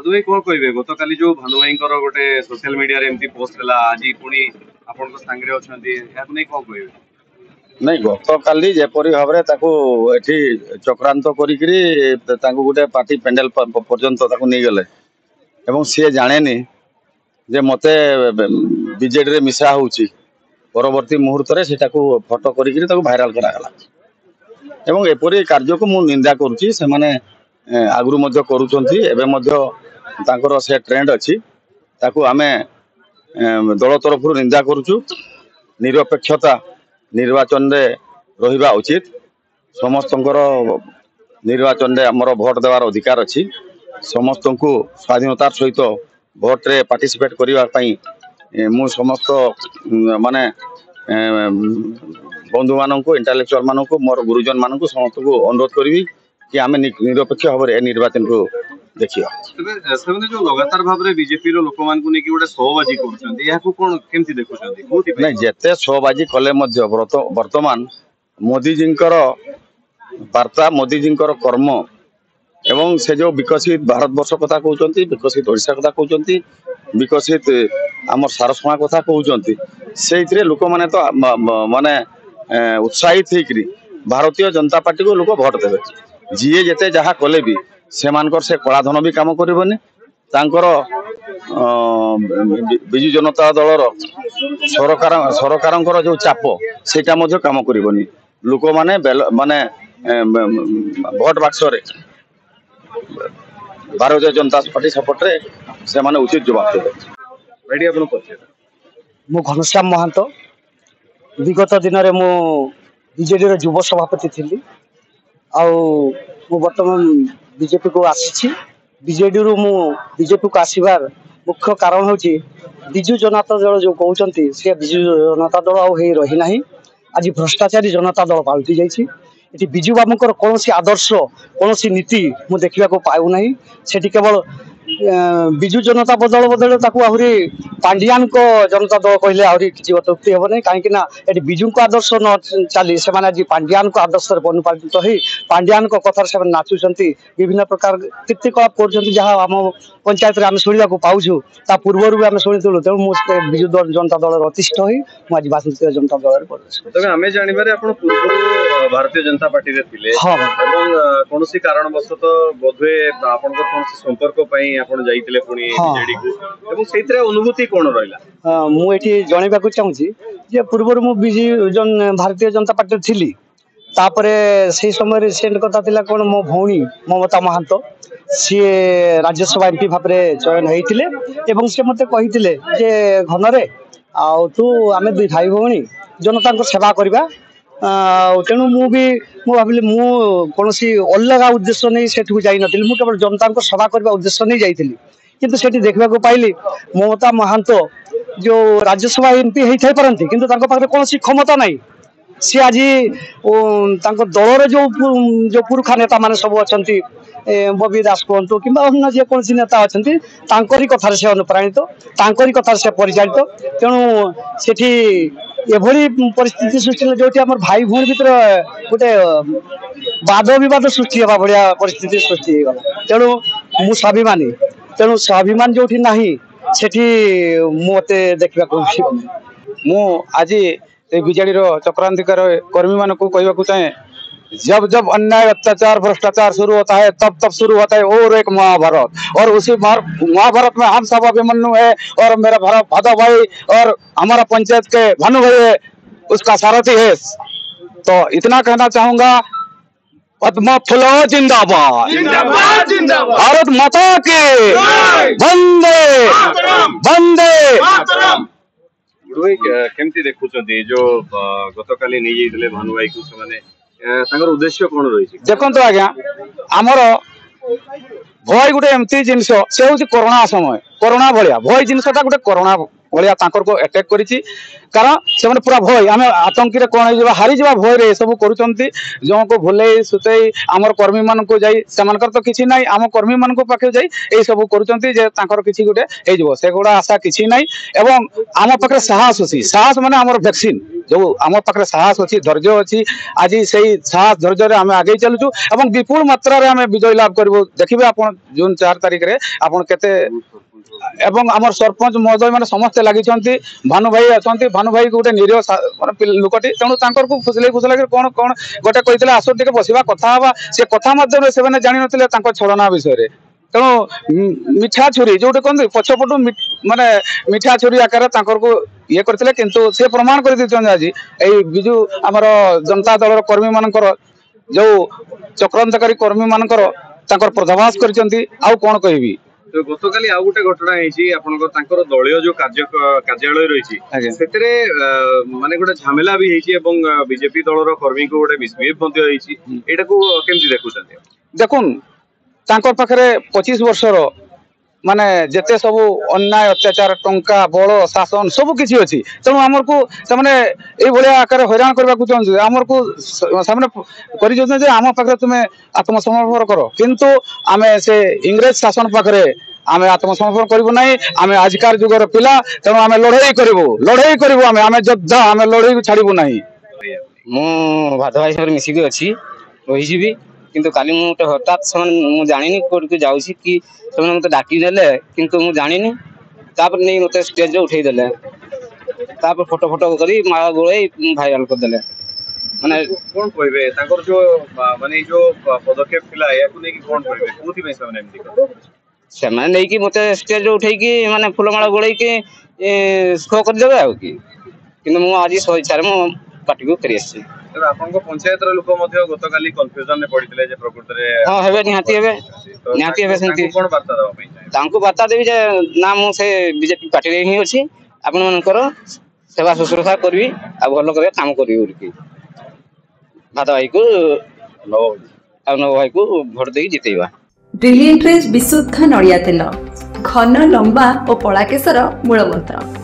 भानु भाई कौन कहबे गत काली जो भानु भाई गोटे सोशल मीडिया रे एमती पोस्ट हला आज पुणी आपन को संगे अछंती याकु नै कोन कहबे नहीं गत काली जेपरी भाव एठी चक्रांत करी गोटे पार्टी पेंडेल पर्यंत नहीं गले एवं सी जाने जे मते बीजेडी रे मिसा होउची परवर्ती मुहूर्त रे सेटा को फोटो करी भाइराल करागला एवं एपरी कार्य को मु निंदा करूची से माने आगुरु मध्य करूचंती एबे मध्य तांकर से ट्रेंड अछि ताकू आमे दल तरफ निंदा करूचु निरपेक्षता निर्वाचन रे रहिबा उचित समस्त निर्वाचन रे हमर भोट देवार अधिकार अछि समस्त को स्वाधीनतार सहित भोट रे पार्टिसिपेट करिवा पई मु समस्त माने बंधु मान को इंटेलेक्चुअल मान को मोर गुरुजन मान को समस्त को अनुरोध करी कि आम निरपेक्ष भाव में निर्वाचन को देखिए जो लगातार भाव में बीजेपी लोक मान को लेकिन गोटे शोबाजी करछंती याकू कोन केमती देखुछंती कोठी नहीं जेते शोबाजी कले मध्य वर्तमान मोदी जींकर वार्ता मोदी जींकर कर्म एवं से जो विकसित भारत वर्ष कथा कहउचंती विकसित ओडिशा कथा कहउचंती विकसित आम सारसमा कथा कहउचंती सेइथरे लोक माने तो माने उत्साहित होकरी भारतीय जनता पार्टी को लोक भोट देवे जीए जेते जहा कले भी सेमानकर से कलाधन भी काम करबनी तांकर बिजु जनता दलर सरकार जो चाप सेटा मध्य काम करबनी लोक माने माने भोट बाक्स रे भारतीय जनता पार्टी सपोर्ट रे से माने उचित जवाब देबे रेडी आपन पछे मु घनश्याम महंत विगत दिन में मु बीजेडी रो युव सभापति थी बर्तमान बीजेपी को आसी बीजेडी रु मु बीजेपी को आसबार मुख्य कारण हूँ विजु जनता दल जो कहते सी विजु जनता दल रही ना आज भ्रष्टाचारी जनता दल पाल्टी जाइए ये विजु बाबूर कौन आदर्श कौन नीति मु देखा पाऊना से केवल विजु जनता दल बदले आहरी पांडियान को जनता दल कहले आहरी किसी अतुक्ति हे ना कहीं विजु को आदर्श न चली से आज पांडियान को आदर्श अनुपालित हो पांडियान को कथार से नाचुंट विभिन्न प्रकार कीर्तिकलाप कर पंचायत में आम शुणा पाऊँ ता पूर्वर भी आम शुणुलु तेणु मुझे विजु जनता दल अतिष्ठ हुई मुझे भारतीय जनता दल भारतीय जनता पार्टी रे थिले हाँ कोनोसी कारणवशत बोधे आपन को संपर्क पई आपन जाईतिले पुनी बीजेडी को एवं सेइतरे अनुभूति कोन रहला मु एठी जणेबा को चाहूची जे पूर्वर मु भारतीय जनता पार्टी थिली तापरे से समय सेंड कथा थिला कोन मो भौणी ममता महांत सी राज्यसभा एमपी भाव में चयन होइतिले एवं से मते कहितिले जे घनरे आ तू आमे दुई भाई भौणी जनता को सेवा करबा तेणु मु भाविली मु कौन अलग उद्देश्य नहीं सेठू जाई नथिली मु केवल जनता को सेवा करबा उद्देश्य नहीं जाइथिली किंतु सेठी देखबा को पाइली ममता महांत जो राज्यसभा एमपी होई थाई परंती किंतु तांको पाखरे कौन क्षमता नहीं सी आज दलर जो पुरुखा नेता माने सब अछंती बबी दास कहतु कि अन्य जेकोसी नेता अच्छा कथार से अनुप्राणित तांकरी कथार से परिचालित तेणु सेठी एभली परिस्थिति सृष्टि जो आम भाई भूण भर गोटे वाद बद सृष्टि होगा भाया परिस्थिति सृष्टि होगा तेणु मु स्वाभिमानी तेणु स्वाभिमान जो ना सेठी मते देखा मु आज बीजेडी चक्रांतिकार कर्मी मान को कहना चाहे जब जब अन्याय अत्याचार भ्रष्टाचार शुरू होता है तब तब शुरू होता है और एक महाभारत और उसी महाभारत में हम सब अभिमन्यु है और मेरा भादा भाई और हमारा पंचायत के भानु भाई है उसका सारथी है। तो इतना कहना चाहूंगा पद्मा फुलाओ जिंदाबाद जिंदाबाद जिंदाबाद भारत माता की वंदे वंदे केमती देखुछंती जो गतकाली नहीं जाइतले भानु भाई को सने तांगर उद्देश्य कोन रही देखो आज्ञा आमर भय गोटे एमती जिनस से हूँ कोरोना समय कोरोना भाया भय जिनसा गोटे कोरोना भलिया तांकर को अटैक करिछि कारण से माने पूरा भय आमे आतंकी रे कोन होइबा हारि जबा भय रे सब करूचंती जो को भुलेई सुतेई हमर कर्मी मान को जाई सेमानकर तो किछि नाही हम कर्मी मान को पाखे जाई ए सब करूचंती जे तांकर किछि गुटे हे जबो से गुडा आशा किछि नाही एवं आम पाखे साहस अछि साहस माने हमर वैक्सीन जो आम पाखे साहस अछि धैर्य अछि आज सेही साहस धैर्य रे आमे आगे चलुछु एवं विपुल मात्रा रे आमे विजय लाभ करबो देखिबे आपण जून 4 तारिख रे आपण केते एवं आम सरपंच महोदय मैंने समस्ते लगी भानु भाई अच्छा भानु भाई गोटे निरीह लुकटी तेणु को फुसले फुसला कौन कौन गोटे कहते आस टे बसवा कथा हवा से कथा मध्यम से जान ना छलना विषय तेणु मिठा छुरी जो कहते पछपटू माने मिठा छुरी आकार को ये करते किंतु से प्रमाण कर आज यही विजु आमर जनता दल कर्मी मानकर जो चक्रांतकारी कर्मी मानकर पर्दाभास कर कौन कहबी तो गतकाली आउ गोटे घटना है आपनकर दलीय जो कार्यालय रही से माने गोटे झमेला भी है बीजेपी दलर कर्मी को गोटे मिसबिहेव एटा को केमती देखुछन्ते देखुन तांकर पाखरे 25 वर्षर माने जेते सब अन्याय अत्याचार टंका बल शासन सब किसी अच्छी तेणु आमर को से भाया आकार हैरान करने को चाहते आमर को सामने कर आम पाखे तुम्हें आत्मसमर्पण कर किंतु आमे से इंग्रेज शासन पाखे आमे आत्मसमर्पण करूँ ना आम आजिकार जुगर पिला तेणु आम लड़ाई करूँ आम योद्धा आम लड़ाई छाड़ू ना मु भाद भाई मिसिक अच्छी रही किंतु काली मुझे हठात से जानी कौट जाऊँगी कि मत डाकी देले किंतु मु जानी तापर नहीं मत स्टेज उठेदेले तापर फोटो फोटो करी माला गोड़े भाइराल करदे माने कौन कहबे ताकर जो माने जो पदक्षेप थिला याकु नै कि कौन कहबे कोथि में से माने एमती कर से माने नै कि मते स्टेज उठै कि माने फुलमाला गोड़े कि शो कर देबे आ कि किंतु मु आज सो इच्छा रे मु पार्टी को करी आसी तर आपन को पंचायत रे लोक मध्ये गतकाली कन्फ्यूजन ने पडितले जे प्रकृति रे हां हेबे निहाती हेबे सेंती कोन वार्ता दवा पई तांको वार्ता देबी जे ना मु से बीजेपी पार्टी रे ही अछि आपन मानकर सेवा शुश्रूषा करबी आ भलो करे काम करबी उरकी भादा भाई को नव भाई को भोट दे जितेबा ब्रिलियंट रेज विशुद्ध नड़िया तेल घन लंबा और पड़ा केसर मूलमंत्र।